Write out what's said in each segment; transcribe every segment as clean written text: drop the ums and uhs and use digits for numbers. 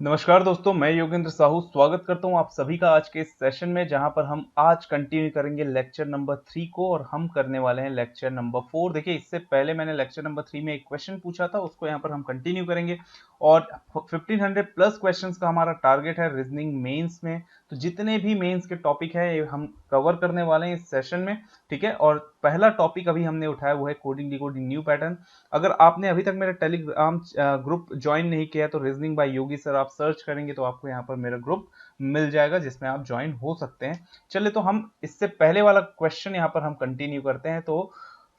नमस्कार दोस्तों, मैं योगेंद्र साहू स्वागत करता हूं आप सभी का आज के इस सेशन में, जहां पर हम आज कंटिन्यू करेंगे लेक्चर नंबर 3 को और हम करने वाले हैं लेक्चर नंबर 4। देखिए, इससे पहले मैंने लेक्चर नंबर 3 में एक क्वेश्चन पूछा था, उसको यहां पर हम कंटिन्यू करेंगे और 1500 प्लस क्वेश्चंस का हमारा टारगेट है रीजनिंग मेंस में। तो जितने भी मेंस के टॉपिक है ये हम कवर करने वाले हैं इस सेशन में, ठीक है। और पहला टॉपिक अभी हमने उठाया वो है कोडिंग डिकोडिंग न्यू पैटर्न। अगर आपने अभी तक मेरा टेलीग्राम ग्रुप ज्वाइन नहीं किया तो रीजनिंग बाय योगी सर आप सर्च करेंगे तो आपको यहाँ पर मेरा ग्रुप मिल जाएगा जिसमें आप ज्वाइन हो सकते हैं। चलिए, तो हम इससे पहले वाला क्वेश्चन यहाँ पर हम कंटिन्यू करते हैं। तो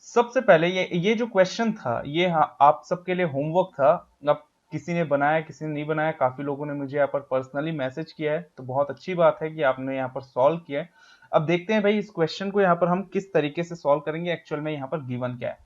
सबसे पहले ये जो क्वेश्चन था ये आप सबके लिए होमवर्क था। अब किसी ने बनाया किसी ने नहीं बनाया, काफी लोगों ने मुझे यहाँ पर पर्सनली मैसेज किया है, तो बहुत अच्छी बात है कि आपने यहाँ पर सॉल्व किया है। अब देखते हैं भाई इस क्वेश्चन को यहाँ पर हम किस तरीके से सॉल्व करेंगे, एक्चुअल में यहाँ पर गिवन क्या है।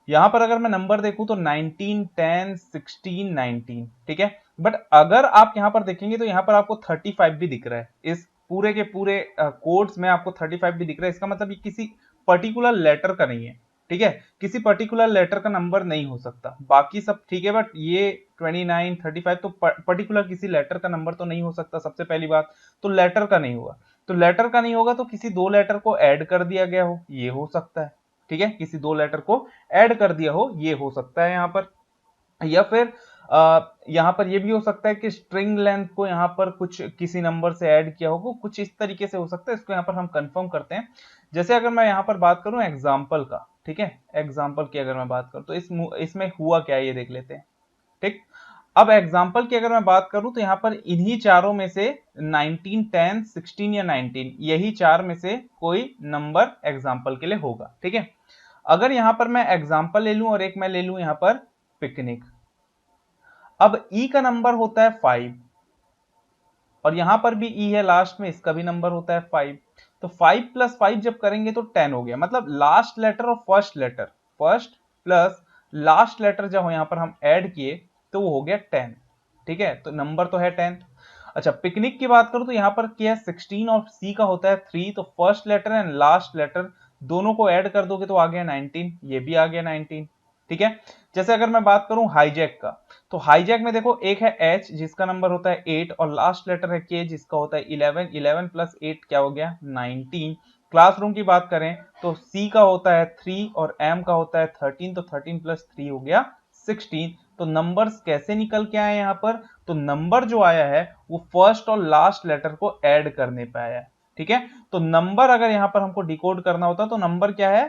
यहाँ पर अगर मैं नंबर देखूं तो 19, 10, 16, 19, ठीक है। बट अगर आप यहाँ पर देखेंगे तो यहाँ पर आपको 35 भी दिख रहा है। इस पूरे के पूरे कोड्स में आपको 35 भी दिख रहा है। इसका मतलब ये किसी पर्टिकुलर लेटर का नहीं है, ठीक है। किसी पर्टिकुलर लेटर का नंबर नहीं हो सकता, बाकी सब ठीक है, बट ये 29, 35 तो पर्टिकुलर किसी लेटर का नंबर तो नहीं हो सकता। सबसे पहली बात तो लेटर का नहीं होगा। तो लेटर का नहीं होगा तो किसी दो लेटर को ऐड कर दिया गया हो, ये हो सकता है, ठीक है। किसी दो लेटर को ऐड कर दिया हो, ये हो सकता है यहाँ पर। या फिर यहाँ पर ये भी हो सकता है कि स्ट्रिंग लेंथ को यहाँ पर कुछ किसी नंबर से ऐड किया होगा, कुछ इस तरीके से हो सकता है। इसको यहाँ पर हम कंफर्म करते हैं। जैसे अगर मैं यहाँ पर बात करूं एग्जाम्पल का, ठीक है, एग्जाम्पल की अगर मैं बात करूं तो इसमें हुआ क्या है ये देख लेते हैं, ठीक। अब एग्जाम्पल की अगर मैं बात करूं तो यहाँ पर इन्हीं चारों में से 19, 10, 16 या 19 यही चार में से कोई नंबर एग्जाम्पल के लिए होगा, ठीक है। अगर यहां पर मैं एग्जाम्पल ले लूं और एक मैं ले लूं यहां पर पिकनिक। अब ई का नंबर होता है 5 और यहां पर भी ई है लास्ट में, इसका भी नंबर होता है 5। तो 5 प्लस 5 जब करेंगे तो 10 हो गया। मतलब लास्ट लेटर और first letter, first plus last letter जब यहां पर हम ऐड किए तो वो हो गया 10, ठीक है। तो नंबर तो है 10। अच्छा, पिकनिक की बात करूं तो यहां पर क्या है 16 और सी का होता है 3। तो first letter and last letter दोनों को ऐड कर दोगे तो आ गया 19, ये भी आ गया 19, ठीक है। जैसे अगर मैं बात करूं हाईजैक का, तो हाईजैक में देखो एक है एच जिसका नंबर होता है 8 और लास्ट लेटर है के जिसका होता है 11। 11 प्लस 8 क्या हो गया 19। क्लासरूम की बात करें तो सी का होता है 3 और एम का होता है 13। तो 13 प्लस 3 हो गया 16। तो नंबर्स कैसे निकल के आए यहाँ पर, तो नंबर जो आया है वो फर्स्ट और लास्ट लेटर को ऐड करने पे आया है, ठीक है। तो नंबर अगर यहाँ पर हमको डिकोड करना होता तो नंबर क्या है,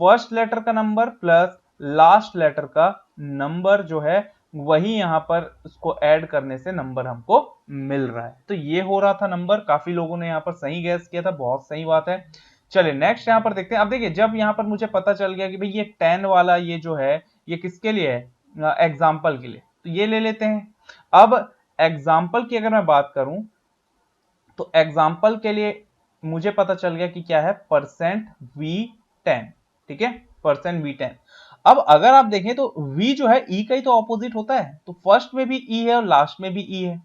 फर्स्ट लेटर का नंबर प्लस लास्ट लेटर का नंबर जो है वही यहां पर उसको ऐड करने से नंबर हमको मिल रहा है। तो ये हो रहा था नंबर। काफी लोगों ने यहाँ पर सही गैस किया था, बहुत सही बात है। चलिए नेक्स्ट यहाँ पर देखते हैं। अब देखिए, जब यहाँ पर मुझे पता चल गया कि भाई ये 10 वाला ये जो है ये किसके लिए है, एग्जाम्पल के लिए, तो ये ले लेते हैं। अब एग्जाम्पल की अगर मैं बात करूं तो एग्जाम्पल के लिए मुझे पता चल गया कि क्या है %v10, ठीक है, %v10। अब अगर आप देखें तो v जो है e का ही तो ऑपोजिट होता है, तो फर्स्ट में भी e है और लास्ट में भी e है।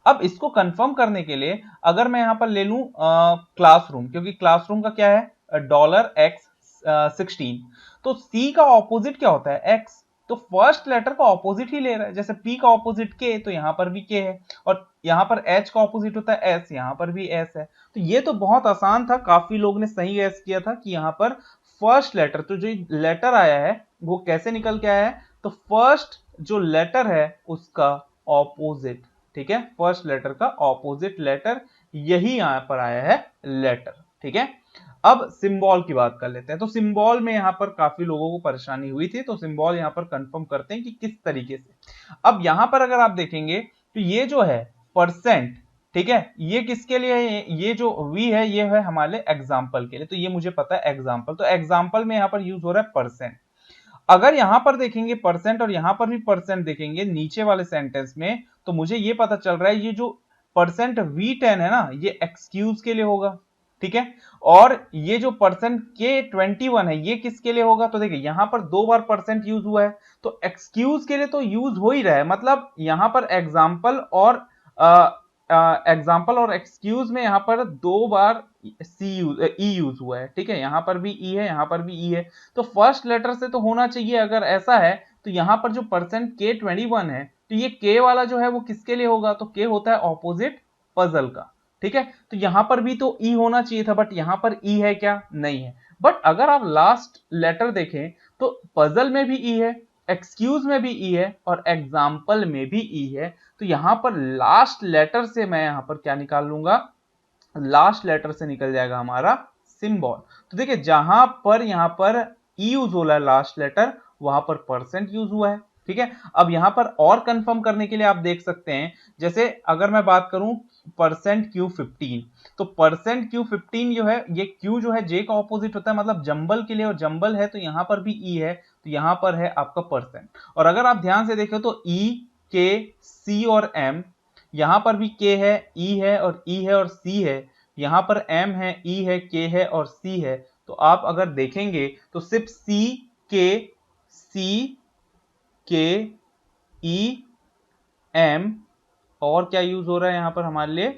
अब इसको कंफर्म करने के लिए अगर मैं यहां पर ले लूं क्लासरूम, क्योंकि क्लासरूम का क्या है $x16, तो c का ऑपोजिट क्या होता है x। तो फर्स्ट लेटर का ऑपोजिट ही ले रहा है। जैसे p का ऑपोजिट k, तो यहां पर भी k है, और यहां पर h का ऑपोजिट होता है s, यहां पर भी s है। तो ये तो बहुत आसान था, काफी लोग ने सही गैस किया था कि यहां पर फर्स्ट लेटर, तो जो लेटर आया है वो कैसे निकल के आया है, तो फर्स्ट जो लेटर है उसका ऑपोजिट, ठीक है, फर्स्ट लेटर का ऑपोजिट लेटर यही यहां पर आया है लेटर, ठीक है। अब सिंबल की बात कर लेते हैं। तो सिंबल में यहां पर काफी लोगों को परेशानी हुई थी, तो सिंबल यहां पर कंफर्म करते हैं कि किस तरीके से। अब यहां पर अगर आप देखेंगे तो ये जो है परसेंट, ठीक है, ये किसके लिए है, ये जो v है ये है हमारे एग्जाम्पल के लिए। तो ये मुझे पता है एग्जाम्पल, तो एग्जाम्पल में यहां पर यूज हो रहा है परसेंट। अगर यहां पर देखेंगे परसेंट और यहां पर भी परसेंट देखेंगे नीचे वाले सेंटेंस में, तो मुझे ये पता चल रहा है ये जो %v10 है ना ये एक्सक्यूज के लिए होगा, ठीक है। और ये जो %k21 है ये किसके लिए होगा, तो देखिए यहां पर दो बार परसेंट यूज हुआ है तो एक्सक्यूज के लिए तो यूज हो ही रहा है। मतलब यहां पर एग्जाम्पल और एक्सक्यूज में यहां पर दो बार ई यूज हुआ है, ठीक है। यहां पर भी ई है, यहां पर भी ई है, तो फर्स्ट लेटर से तो होना चाहिए। अगर ऐसा है तो यहां पर जो %k21 है तो तो ये के वाला जो है वो किसके लिए होगा, तो के होता है ऑपोजिट पजल का, ठीक है। तो यहां पर भी तो ई होना चाहिए था, बट यहां पर ई है क्या, नहीं है। बट अगर आप लास्ट लेटर देखें तो पजल में भी ई है, एक्सक्यूज में भी ई है और एग्जाम्पल में भी ई है। तो यहां पर लास्ट लेटर से मैं यहां पर क्या निकाल लूंगा, लास्ट लेटर से निकल जाएगा हमारा सिंबल। तो देखिए जहां पर यहां पर ई यूज हो रहा है लास्ट लेटर, वहां पर परसेंट यूज हुआ है, ठीक है। अब यहां पर और कंफर्म करने के लिए आप देख सकते हैं, जैसे अगर मैं बात करूं परसेंट Q15, तो परसेंट Q15 जो है, ये Q जो है जे का ऑपोजिट होता है, मतलब जंबल के लिए, और जंबल है तो यहां पर भी ई है, तो यहां पर है आपका परसेंट। और अगर आप ध्यान से देखें तो ई, के, सी और एम, यहां पर भी के है, ई है और ई है और सी है, यहां पर एम है, ई है, के है और सी है। तो आप अगर देखेंगे तो सिर्फ सी के ई एम और क्या यूज हो रहा है यहां पर हमारे लिए,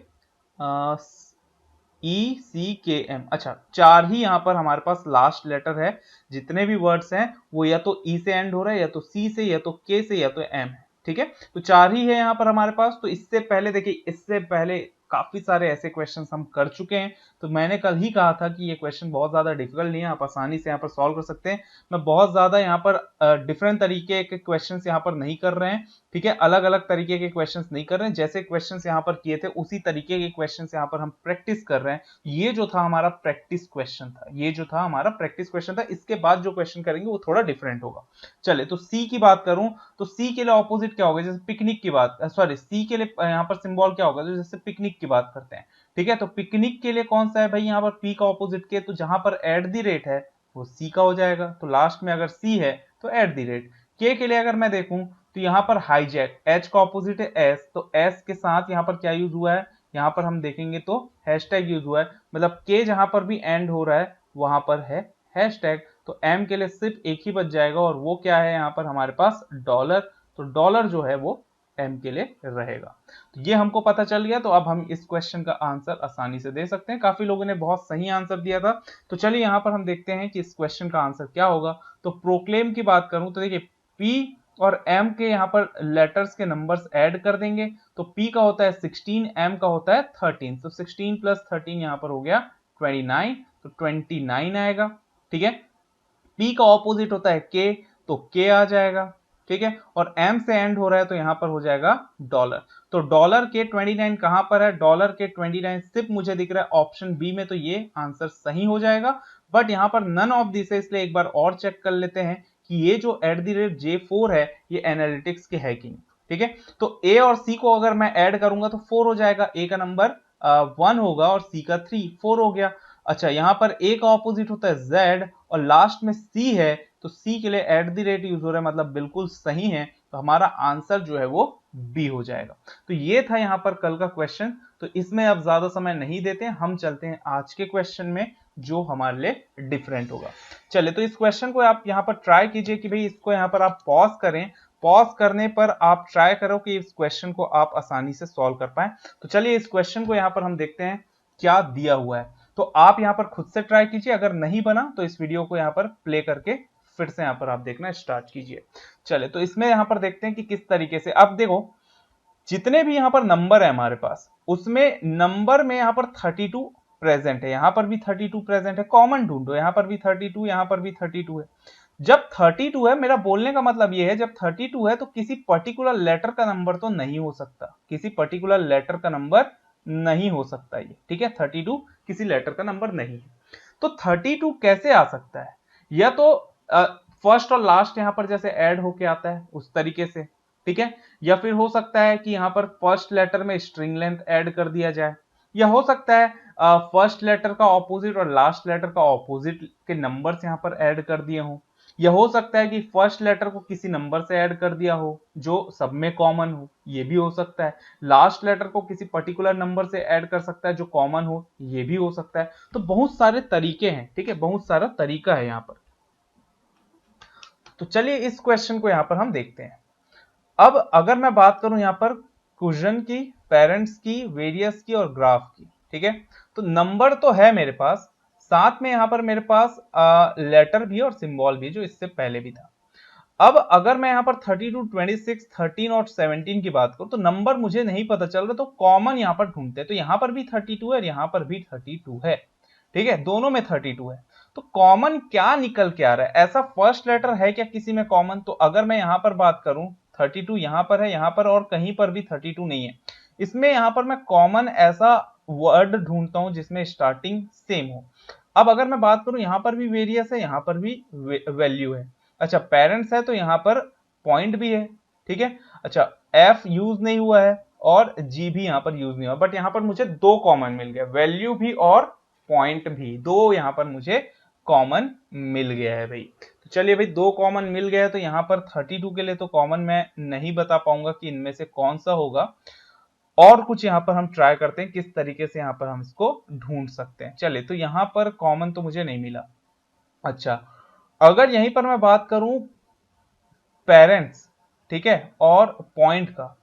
ई सी के एम, अच्छा चार ही यहां पर हमारे पास लास्ट लेटर है। जितने भी वर्ड्स हैं वो या तो ई से एंड हो रहा है, या तो सी से, या तो के से, या तो एम है, ठीक है। तो चार ही है यहां पर हमारे पास। तो इससे पहले देखिए, इससे पहले काफी सारे ऐसे क्वेश्चंस हम कर चुके हैं। तो मैंने कल ही कहा था कि ये क्वेश्चन बहुत ज्यादा डिफिकल्ट नहीं है, आप आसानी से यहाँ पर सॉल्व कर सकते हैं। मैं बहुत ज्यादा यहाँ पर डिफरेंट तरीके के क्वेश्चंस यहाँ पर नहीं कर रहे हैं, ठीक है। अलग अलग तरीके के क्वेश्चंस नहीं कर रहे हैं, जैसे क्वेश्चंस यहाँ पर किए थे उसी तरीके के क्वेश्चंस यहाँ पर हम प्रैक्टिस कर रहे हैं। ये जो था हमारा प्रैक्टिस क्वेश्चन था, ये जो था हमारा प्रैक्टिस क्वेश्चन था। इसके बाद जो क्वेश्चन करेंगे वो थोड़ा डिफरेंट होगा। चले तो सी की बात करूं तो सी के लिए ऑपोजिट क्या होगा, जैसे पिकनिक की बात, सॉरी सी के लिए यहाँ पर सिंबल क्या होगा, तो जैसे पिकनिक की बात करते हैं, ठीक है। तो पिकनिक के लिए कौन सा है भाई, यहाँ पर पी का ऑपोजिट के, तो जहां पर एट द रेट है वो सी का हो जाएगा। तो लास्ट में अगर सी है तो एट द रेट। के लिए अगर मैं देखूं तो यहाँ पर हाईजैक, एच का ऑपोजिट है एस, तो एस के साथ यहाँ पर क्या यूज हुआ है, यहाँ पर हम देखेंगे तो हैशटैग यूज हुआ है, मतलब के जहां पर भी एंड हो रहा है वहां पर है हैशटैग। तो एम के लिए सिर्फ एक ही बच जाएगा, और वो क्या है यहाँ पर हमारे पास डॉलर। तो डॉलर जो है वो एम के लिए रहेगा। तो ये हमको पता चल गया। तो अब हम इस क्वेश्चन का आंसर आसानी से दे सकते हैं। काफी लोगों ने बहुत सही आंसर दिया था। तो चलिए यहाँ पर हम देखते हैं कि इस क्वेश्चन का आंसर क्या होगा। तो प्रोक्लेम की बात करूं तो देखिए पी और एम के यहाँ पर लेटर्स के नंबर्स ऐड कर देंगे। तो पी का होता है 16, एम का होता है 13, तो 16 प्लस 13 यहाँ पर हो गया 29, तो 29 आएगा, ठीक है। पी का ऑपोजिट होता है के, तो के आ जाएगा, ठीक है। और एम से एंड हो रहा है तो यहां पर हो जाएगा डॉलर। तो डॉलर के 29 कहां पर है, डॉलर के 29 सिर्फ मुझे दिख रहा है ऑप्शन बी में, तो ये आंसर सही हो जाएगा। बट यहां पर नन ऑफ दिस है, इसलिए एक बार और चेक कर लेते हैं कि ये जो @J4 है ये एनालिटिक्स के है कि नहीं, ठीक है। तो ए और सी को अगर मैं ऐड करूंगा तो 4 हो जाएगा, ए का नंबर 1 होगा और सी का 3, 4 हो गया। अच्छा यहाँ पर ए का ऑपोजिट होता है जेड और लास्ट में सी है, तो सी के लिए @ यूज हो रहा है, मतलब बिल्कुल सही है। तो हमारा आंसर जो है वो बी हो जाएगा। तो ये था यहाँ पर कल का क्वेश्चन। तो इसमें अब ज्यादा समय नहीं देते हैं, हम चलते हैं आज के क्वेश्चन में जो हमारे लिए डिफरेंट होगा। चलिए तो इस क्वेश्चन को आप यहाँ पर ट्राई कीजिए कि भाई इसको यहाँ पर आप पॉज करें। पॉज करने पर आप ट्राई करो कि इस क्वेश्चन को आप आसानी से सॉल्व कर पाए। तो चलिए इस क्वेश्चन को यहाँ पर हम देखते हैं क्या दिया हुआ है। तो आप यहाँ पर खुद से ट्राई कीजिए, अगर नहीं बना तो इस वीडियो को यहाँ पर प्ले करके फिर से यहाँ पर आप देखना स्टार्ट कीजिए। चले तो इसमें यहाँ पर देखते हैं कि किस तरीके से, अब देखो जितने भी यहाँ पर नंबर है हमारे पास, उसमें नंबर में यहाँ पर 32 प्रेजेंट है, यहाँ पर भी 32 प्रेजेंट है। कॉमन ढूंढो, यहाँ पर भी 32, यहाँ पर भी 32 है। जब 32 है, मेरा बोलने का मतलब ये है जब 32 है तो किसी पर्टिकुलर लेटर का नंबर तो नहीं हो सकता, किसी पर्टिकुलर लेटर का नंबर नहीं हो सकता ये, ठीक है। 32 किसी लेटर का नंबर नहीं है। तो 32 कैसे आ सकता है, या तो फर्स्ट और लास्ट यहां पर जैसे ऐड होके आता है उस तरीके से, ठीक है। या फिर हो सकता है कि यहां पर फर्स्ट लेटर में स्ट्रिंग लेंथ ऐड कर दिया जाए, या हो सकता है फर्स्ट लेटर का ऑपोजिट और लास्ट लेटर का ऑपोजिट के नंबर्स यहां पर ऐड कर दिए हों, या हो सकता है कि फर्स्ट लेटर को किसी नंबर से ऐड कर दिया हो जो सब में कॉमन हो, ये भी हो सकता है। लास्ट लेटर को किसी पर्टिकुलर नंबर से ऐड कर सकता है जो कॉमन हो, ये भी हो सकता है। तो बहुत सारे तरीके हैं, ठीक है, बहुत सारा तरीका है यहाँ पर। तो चलिए इस क्वेश्चन को यहाँ पर हम देखते हैं। अब अगर मैं बात करूं यहाँ पर क्वेश्चन की, पेरेंट्स की, वेरियस की और ग्राफ की, ठीक है। तो नंबर तो है मेरे पास, साथ में यहाँ पर मेरे पास लेटर भी और सिंबल भी जो इससे पहले भी था। अब अगर मैं यहाँ पर 32, 26, 13 और 17 की बात करूं तो नंबर मुझे नहीं पता चल रहा, तो कॉमन यहाँ पर ढूंढते हैं। तो यहाँ पर भी 32 है और यहाँ पर भी 32 है, ठीक है, दोनों में 32 है। तो कॉमन क्या निकल के आ रहा है? ऐसा फर्स्ट लेटर है क्या किसी में कॉमन? तो अगर मैं यहाँ पर बात करूं 32 यहाँ पर है, यहाँ पर और कहीं पर भी 32 नहीं है। इसमें यहाँ पर मैं कॉमन ऐसा वर्ड ढूंढता हूं जिसमें स्टार्टिंग सेम हो। अब अगर मैं बात करूं यहाँ पर भी वेरियस है, यहाँ पर भी वैल्यू है। अच्छा, पेरेंट्स है तो यहाँ पर पॉइंट भी है, ठीक है। अच्छा, एफ यूज नहीं हुआ है और जी भी यहाँ पर यूज नहीं हुआ, बट यहाँ पर मुझे दो कॉमन मिल गया, वैल्यू भी और पॉइंट भी, दो यहाँ पर मुझे कॉमन मिल गया है भाई। तो चलिए भाई, दो कॉमन मिल गया है, तो यहाँ पर 32 के लिए तो कॉमन मैं नहीं बता पाऊंगा कि इनमें से कौन सा होगा। और कुछ यहाँ पर हम ट्राई करते हैं किस तरीके से यहाँ पर हम इसको ढूंढ सकते हैं। चलिए, तो यहाँ पर कॉमन तो मुझे नहीं मिला। अच्छा, अगर यहीं पर मैं बात करूं पेरेंट्स, ठीक है, और पॉइंट का,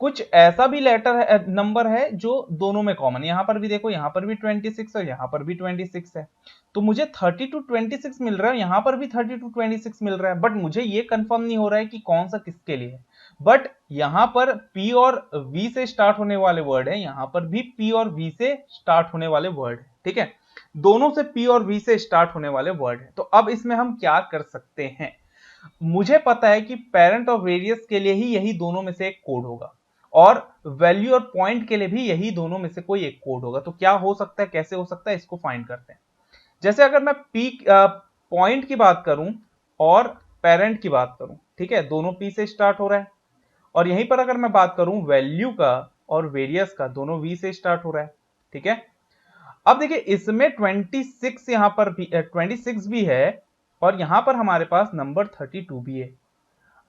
कुछ ऐसा भी लेटर है, नंबर है जो दोनों में कॉमन। यहां पर भी देखो, यहां पर भी 26 है, यहां पर भी 26 है। तो मुझे 32 26 मिल रहा है, यहां पर भी 32 26 मिल रहा है, बट मुझे ये कंफर्म नहीं हो रहा है कि कौन सा किसके लिए है। बट यहां पर P और V से स्टार्ट होने वाले वर्ड है, यहां पर भी P और V से स्टार्ट होने वाले वर्ड है, ठीक है, दोनों से P और V से स्टार्ट होने वाले वर्ड है। तो अब इसमें हम क्या कर सकते हैं? मुझे पता है कि पेरेंट और वेरियस के लिए ही यही दोनों में से एक कोड होगा, और वैल्यू और पॉइंट के लिए भी यही दोनों में से कोई एक कोड होगा। तो क्या हो सकता है, कैसे हो सकता है, इसको फाइंड करते हैं। जैसे अगर मैं पॉइंट की बात करूं और पेरेंट की बात करूं, ठीक है, दोनों P से स्टार्ट हो रहा है। और यहीं पर अगर मैं बात करूं वैल्यू का और वेरियस का, दोनों V से स्टार्ट हो रहा है, ठीक है। अब देखिए, इसमें 26 यहां पर भी 26 भी है, और यहां पर हमारे पास नंबर 32 भी है।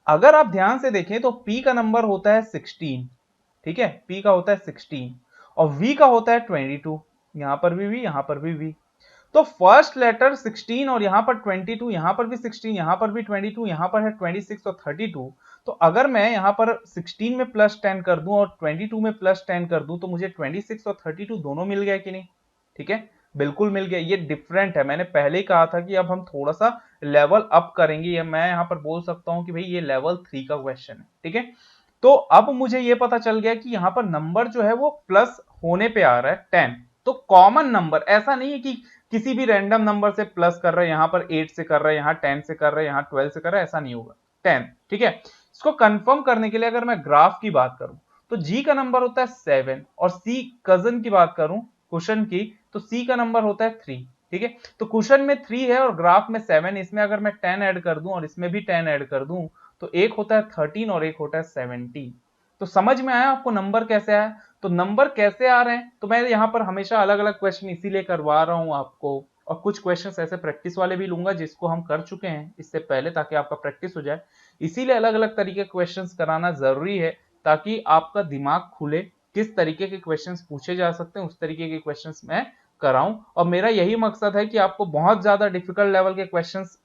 अगर आप ध्यान से देखें तो P का नंबर होता है 16, ठीक है, P का होता है 16, और V का होता है 22। यहां पर भी V, यहां पर भी V। तो फर्स्ट लेटर 16 और यहां पर 22, यहां पर भी 16, यहां पर भी 22, यहां पर है 26 और 32। तो अगर मैं यहां पर 16 में प्लस 10 कर दूं और 22 में प्लस 10 कर दूं, तो मुझे 26 और 32 दोनों मिल गया कि नहीं? ठीक है, बिल्कुल मिल गया। ये डिफरेंट है, मैंने पहले ही कहा था कि अब हम थोड़ा सा लेवल अप करेंगे, या मैं यहां पर बोल सकता हूं कि भाई ये लेवल 3 का क्वेश्चन है, ठीक है। तो अब मुझे ये पता चल गया कि यहां पर नंबर जो है वो प्लस होने पे आ रहा है 10। तो कॉमन नंबर, ऐसा नहीं है कि किसी भी रैंडम नंबर से प्लस कर रहे हैं, यहां पर 8 से कर रहे हैं, यहां 10 से कर रहे हैं, यहां 12 से कर रहे हैं, ऐसा नहीं होगा, 10, ठीक है। इसको कंफर्म करने के लिए अगर मैं ग्राफ की बात करूं तो G का नंबर होता है 7, और C कजन की बात करूं, कुशन की, तो C का नंबर होता है 3, ठीक है। तो कुशन में 3 है और ग्राफ में 7, इसमें अगर मैं 10 ऐड कर दूं और इसमें भी 10 ऐड कर दूं, तो एक होता है 13 और एक होता है 17। तो समझ में आया आपको नंबर कैसे आया? तो नंबर कैसे आ रहे हैं, तो मैं यहाँ पर हमेशा अलग अलग क्वेश्चन इसीलिए करवा रहा हूँ आपको, और कुछ क्वेश्चंस ऐसे प्रैक्टिस वाले भी लूंगा जिसको हम कर चुके हैं इससे पहले, ताकि आपका प्रैक्टिस हो जाए। इसीलिए अलग अलग तरीके के क्वेश्चंस कराना जरूरी है, ताकि आपका दिमाग खुले, किस तरीके के क्वेश्चंस पूछे जा सकते हैं उस तरीके के क्वेश्चंस मैं कराऊं। और मेरा यही मकसद है कि आपको बहुत ज्यादा डिफिकल्ट लेवल के क्वेश्चंस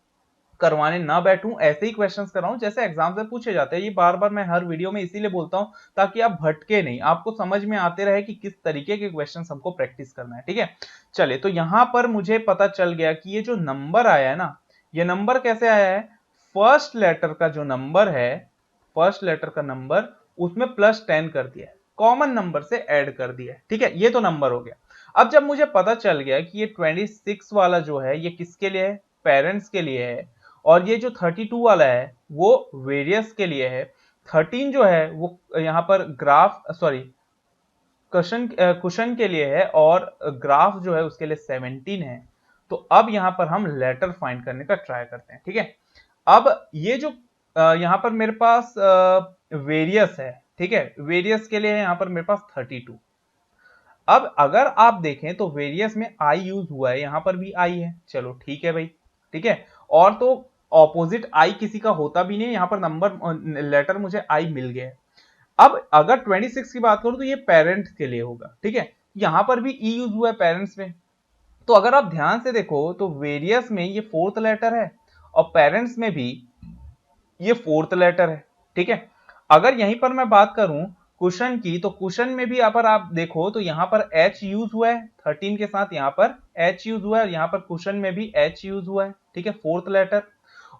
करवाने ना बैठूं, ऐसे ही क्वेश्चंस कराऊं जैसे एग्जाम से पूछे जाते हैं। ये बार बार मैं हर वीडियो में इसीलिए बोलता हूं, ताकि आप भटके नहीं, आपको समझ में आते रहे कि किस तरीके के क्वेश्चंस हमको प्रैक्टिस करना है, ठीक है। चलिए, तो यहां पर मुझे पता चल गया कि ये जो नंबर आया है ना, ये नंबर कैसे आया है? फर्स्ट लेटर का जो नंबर है, फर्स्ट लेटर का नंबर, उसमें प्लस 10 कर दिया है, कॉमन नंबर से ऐड कर दिया है, ठीक है, ये तो नंबर हो गया। अब जब मुझे पता चल गया कि ये 26 वाला जो है ये किसके लिए है? पेरेंट्स के लिए है। और ये जो 32 वाला है वो वेरियस के लिए है। 13 जो है वो यहाँ पर ग्राफ, सॉरी, कुशन के लिए है, और ग्राफ जो है उसके लिए 17 है। तो अब यहाँ पर हम लेटर फाइंड करने का ट्राई करते हैं, ठीक है। अब ये जो यहाँ पर मेरे पास वेरियस है, ठीक है, वेरियस के लिए है यहाँ पर मेरे पास 32। अब अगर आप देखें तो वेरियस में आई यूज हुआ है, यहां पर भी आई है, चलो ठीक है भाई, ठीक है। और तो ऑपोजिट आई किसी का होता भी नहीं, यहां पर नंबर लेटर मुझे आई मिल गया है। अब अगर 26 की बात करूं तो ये पेरेंट्स के लिए होगा, ठीक है, यहां पर भी ई यूज हुआ है पेरेंट्स में। तो अगर आप ध्यान से देखो तो वेरियस में ये फोर्थ लेटर है, और पेरेंट्स में भी ये फोर्थ लेटर है, ठीक है। अगर यहीं पर मैं बात करूं कुशन की, तो कुशन में भी अगर आप देखो तो यहां पर एच यूज हुआ है 13 के साथ, यहां पर एच यूज हुआ है, और यहां पर कुशन में भी एच यूज हुआ है, ठीक है, फोर्थ लेटर।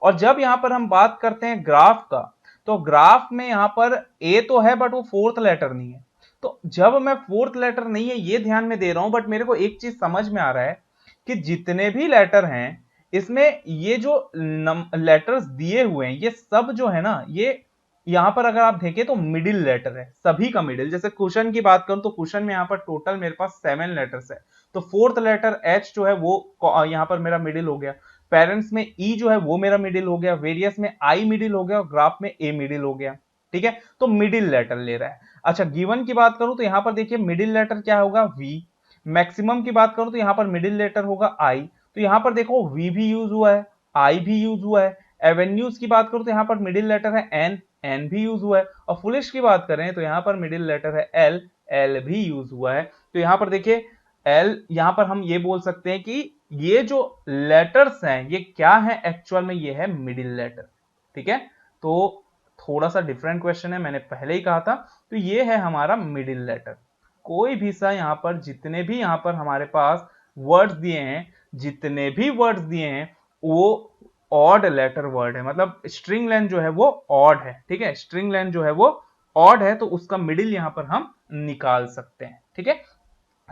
और जब यहाँ पर हम बात करते हैं ग्राफ का, तो ग्राफ में यहाँ पर ए तो है बट वो फोर्थ लेटर नहीं है। तो जब मैं फोर्थ लेटर नहीं है ये ध्यान में दे रहा हूं, बट मेरे को एक चीज समझ में आ रहा है कि जितने भी लेटर हैं इसमें ये जो लेटर्स दिए हुए हैं ये सब जो है ना, ये यहां पर अगर आप देखें तो मिडिल लेटर है, सभी का मिडिल। जैसे क्वेश्चन की बात करूं तो क्वेश्चन में यहां पर टोटल मेरे पास 7 लेटर्स है, तो फोर्थ लेटर एच जो है वो यहां पर मेरा मिडिल हो गया। पेरेंट्स में ई जो है वो मेरा मिडिल हो गया, वेरियस में आई मिडिल हो गया और ग्राफ में ए मिडिल हो गया। ठीक है, तो मिडिल लेटर ले रहा है। अच्छा, गिवन की बात करूं तो यहां पर देखिए मिडिल लेटर क्या होगा, वी। मैक्सिमम की बात करूं तो यहां पर मिडिल लेटर होगा आई, तो यहां पर देखो वी भी यूज हुआ है, आई भी यूज हुआ है। एवेन्यूज की बात करूं तो यहां पर मिडिल लेटर है एन, एन भी यूज हुआ है। और फुलिश की बात करें तो यहां पर मिडिल लेटर है एल, एल भी यूज हुआ है। तो यहां पर देखिए एल, यहां पर हम ये बोल सकते हैं कि ये जो लेटर्स हैं ये क्या है एक्चुअल में, ये है मिडिल लेटर। ठीक है, तो थोड़ा सा डिफरेंट क्वेश्चन है, मैंने पहले ही कहा था। तो ये है हमारा मिडिल लेटर। कोई भी सा यहां पर जितने भी यहां पर हमारे पास वर्ड्स दिए हैं, जितने भी वर्ड्स दिए हैं वो ऑड लेटर वर्ड है, मतलब स्ट्रिंग लेंथ जो है वो ऑड है। ठीक है, स्ट्रिंग लेंथ जो है वो ऑड है, तो उसका मिडिल यहां पर हम निकाल सकते हैं। ठीक है,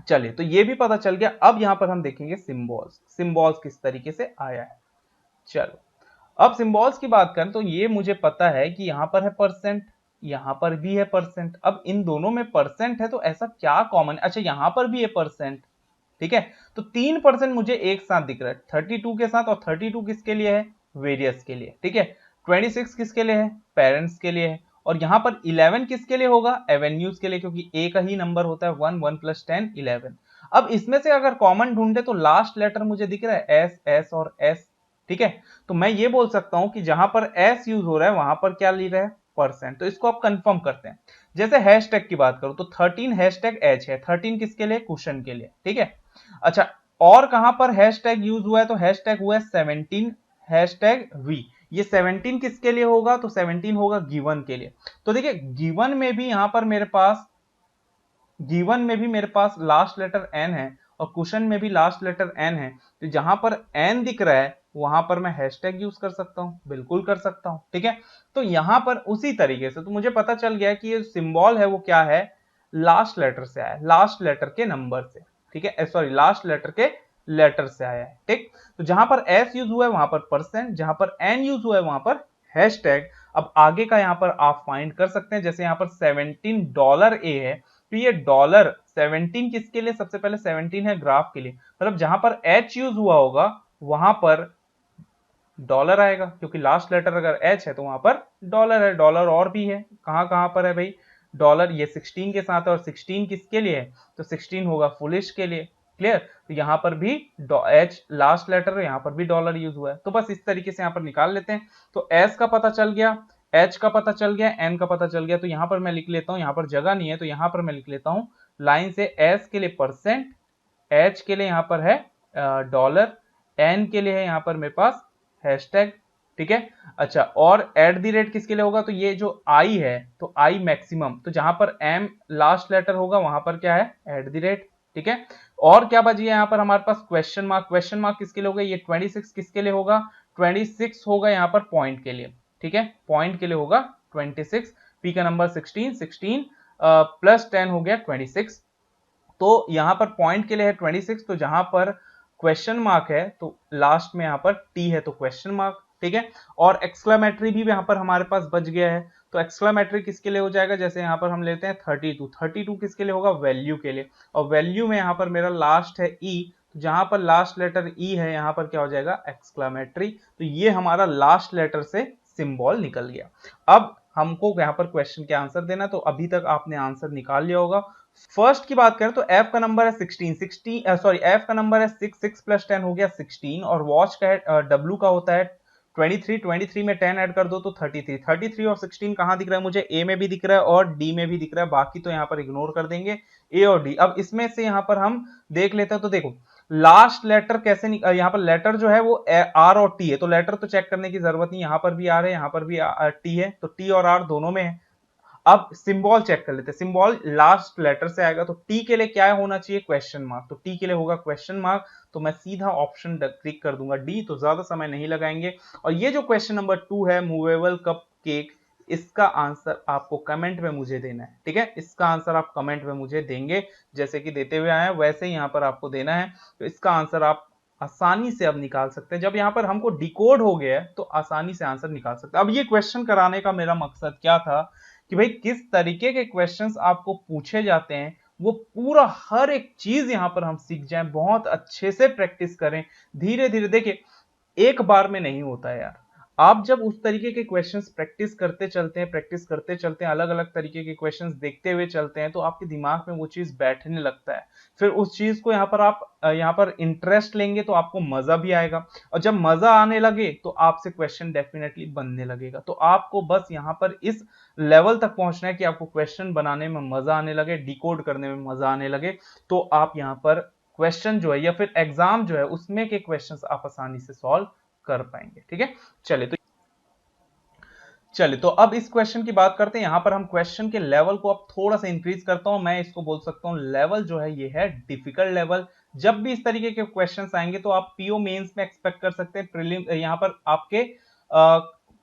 चलिए तो ये भी पता चल गया। अब यहां पर हम देखेंगे सिंबल्स, सिंबल्स किस तरीके से आया है। चलो, अब सिंबल्स की बात करें तो ये मुझे पता है कि यहां पर है परसेंट, यहां पर भी है परसेंट। अब इन दोनों में परसेंट है तो ऐसा क्या कॉमन है, अच्छा यहां पर भी है परसेंट। ठीक है, तो 3% मुझे एक साथ दिख रहा है 32 के साथ, और 32 किसके लिए है, वेरियस के लिए। ठीक है, 26 किसके लिए है, पेरेंट्स के लिए है। और यहां पर 11 किसके लिए होगा, एवेन्यूज के लिए, क्योंकि ए का ही नंबर होता है 1, 1 + 10 11। अब इसमें से अगर कॉमन ढूंढे तो लास्ट लेटर मुझे दिख रहा है एस, एस और एस। ठीक है, तो मैं ये बोल सकता हूं कि जहां पर एस यूज हो रहा है वहां पर क्या ले रहा है, परसेंट। तो इसको आप कंफर्म करते हैं। जैसे हैशटैग की बात करूं तो 13 हैशटैग एच है, 13 किसके लिए, क्वेश्चन के लिए। ठीक है, अच्छा और कहां पर हैशटैग यूज हुआ है, तो हैशटैग हुआ है 17 हैशटैग वी। ये 17 किसके लिए होगा, तो 17 होगा गिवन के लिए। तो देखिए गिवन में भी यहां पर मेरे पास, गिवन में भी मेरे पास लास्ट लेटर एन है और क्वेश्चन में भी लास्ट लेटर एन है। तो जहां पर एन दिख रहा है वहां पर मैं हैशटैग यूज कर सकता हूं, बिल्कुल कर सकता हूं। ठीक है, तो यहां पर उसी तरीके से तो मुझे पता चल गया कि ये सिंबल है वो क्या है, लास्ट लेटर से आया है, लास्ट लेटर के नंबर से। ठीक है, सॉरी लास्ट लेटर के लेटर से आया है। ठीक, तो जहां पर एस यूज हुआ है वहां पर परसेंट, जहां पर एन यूज हुआ है वहां पर हैशटैग। अब आगे का यहां पर आप फाइंड कर सकते हैं, जैसे यहां पर $17 ए है, तो ये डॉलर 17 किसके लिए, सबसे पहले 17 है ग्राफ के लिए, मतलब जहां पर एच यूज हुआ होगा वहां पर डॉलर आएगा, क्योंकि लास्ट लेटर अगर एच है तो वहां पर डॉलर है। डॉलर और भी है, कहां कहां पर है भाई डॉलर, ये 16 के साथ है, और 16 किसके लिए है, तो 16 होगा फुलिश के लिए। क्लियर, तो यहां पर भी एच लास्ट लेटर है, यहां पर भी डॉलर यूज हुआ है। तो बस इस तरीके से यहां पर निकाल लेते हैं। तो एस का पता चल गया, एच का पता चल गया, एन का पता चल गया। तो यहां पर मैं लिख लेता हूं, यहां पर जगह नहीं है तो यहां पर मैं लिख लेता हूं लाइन से, एस के लिए परसेंट, एच के लिए यहां पर है डॉलर, एन के लिए है यहां पर मेरे पास हैशटैग। ठीक है, अच्छा और एट द रेट किसके लिए होगा, तो ये जो आई है तो आई मैक्सिमम, तो जहां पर एम लास्ट लेटर होगा वहां पर क्या है, एट द रेट। ठीक है, और क्या बची है यहाँ पर हमारे पास, क्वेश्चन मार्क। क्वेश्चन मार्क किसके लिए होगा, ये 26 किसके लिए होगा, 26 होगा यहाँ पर पॉइंट के लिए। ठीक है, पॉइंट के लिए होगा 26, पी का नंबर 16, 16 + 10 हो गया 26। तो यहां पर पॉइंट के लिए है 26, तो जहां पर क्वेश्चन मार्क है तो लास्ट में यहां पर टी है तो क्वेश्चन मार्क। ठीक है, और एक्सक्लेमेटरी भी यहां पर हमारे पास बच गया है, तो एक्सक्लेमेटरी किसके लिए हो जाएगा, जैसे यहां पर हम लेते हैं 32, 32 किसके लिए होगा, वैल्यू के लिए। और वैल्यू में यहां पर मेरा लास्ट है ई, तो जहां पर लास्ट लेटर ई है यहां पर क्या हो जाएगा, एक्सक्लेमेटरी। तो ये हमारा लास्ट लेटर से सिंबल निकल गया। अब हमको यहाँ पर क्वेश्चन के आंसर देना, तो अभी तक आपने आंसर निकाल लिया होगा। फर्स्ट की बात करें तो एफ का नंबर है 16, 16 सॉरी एफ का नंबर है 6, 6 + 10 हो गया 16, और वॉच का है डब्ल्यू का होता है 23, 23 में 10 ऐड कर दो तो 33, 33 और 16 कहां दिख रहा है मुझे, ए में भी दिख रहा है और डी में भी दिख रहा है, बाकी तो यहाँ पर इग्नोर कर देंगे ए और डी। अब इसमें से यहाँ पर हम देख लेते हैं, तो देखो लास्ट लेटर कैसे यहाँ पर लेटर जो है वो आर और टी है, तो लेटर तो चेक करने की जरूरत नहीं, यहाँ पर भी आर है यहाँ पर भी टी है, तो टी और आर दोनों में है। अब सिंबल चेक कर लेते हैं, सिंबल लास्ट लेटर से आएगा, तो टी के लिए क्या होना चाहिए, क्वेश्चन मार्क, तो टी के लिए होगा क्वेश्चन मार्क, तो मैं सीधा ऑप्शन क्लिक कर दूंगा डी, तो ज्यादा समय नहीं लगाएंगे। और ये जो क्वेश्चन नंबर 2 है, मूवेबल कप केक, इसका आंसर आपको कमेंट में मुझे देना है, ठीक है, इसका आंसर आप कमेंट में मुझे देंगे, जैसे कि देते हुए आए हैं वैसे ही यहाँ पर आपको देना है। तो इसका आंसर आप आसानी से अब निकाल सकते हैं, जब यहाँ पर हमको डिकोड हो गया है तो आसानी से आंसर निकाल सकते हैं। अब ये क्वेश्चन कराने का मेरा मकसद क्या था कि भाई किस तरीके के क्वेश्चंस आपको पूछे जाते हैं, वो पूरा हर एक चीज यहां पर हम सीख जाएं, बहुत अच्छे से प्रैक्टिस करें, धीरे धीरे। देखिए एक बार में नहीं होता है यार, आप जब उस तरीके के क्वेश्चंस प्रैक्टिस करते चलते हैं, प्रैक्टिस करते चलते हैं, अलग अलग तरीके के क्वेश्चंस देखते हुए चलते हैं, तो आपके दिमाग में वो चीज बैठने लगता है। फिर उस चीज को यहाँ पर आप यहाँ पर इंटरेस्ट लेंगे तो आपको मजा भी आएगा, और जब मजा आने लगे तो आपसे क्वेश्चन डेफिनेटली बनने लगेगा। तो आपको बस यहाँ पर इस लेवल तक पहुंचना है कि आपको क्वेश्चन बनाने में मजा आने लगे, डिकोड करने में मजा आने लगे, तो आप यहाँ पर क्वेश्चन जो है या फिर एग्जाम जो है उसमें के क्वेश्चंस आप आसानी से सॉल्व कर पाएंगे, ठीक है। चलिए तो अब इस क्वेश्चन की बात करते हैं। यहां पर हम क्वेश्चन के लेवल को अब थोड़ा सा इंक्रीज करता हूं, मैं इसको बोल सकता हूं लेवल जो है ये है डिफिकल्ट लेवल। जब भी इस तरीके के क्वेश्चंस आएंगे तो आप पीओ मेंस में एक्सपेक्ट कर सकते हैं, प्रीलिम यहां पर आपके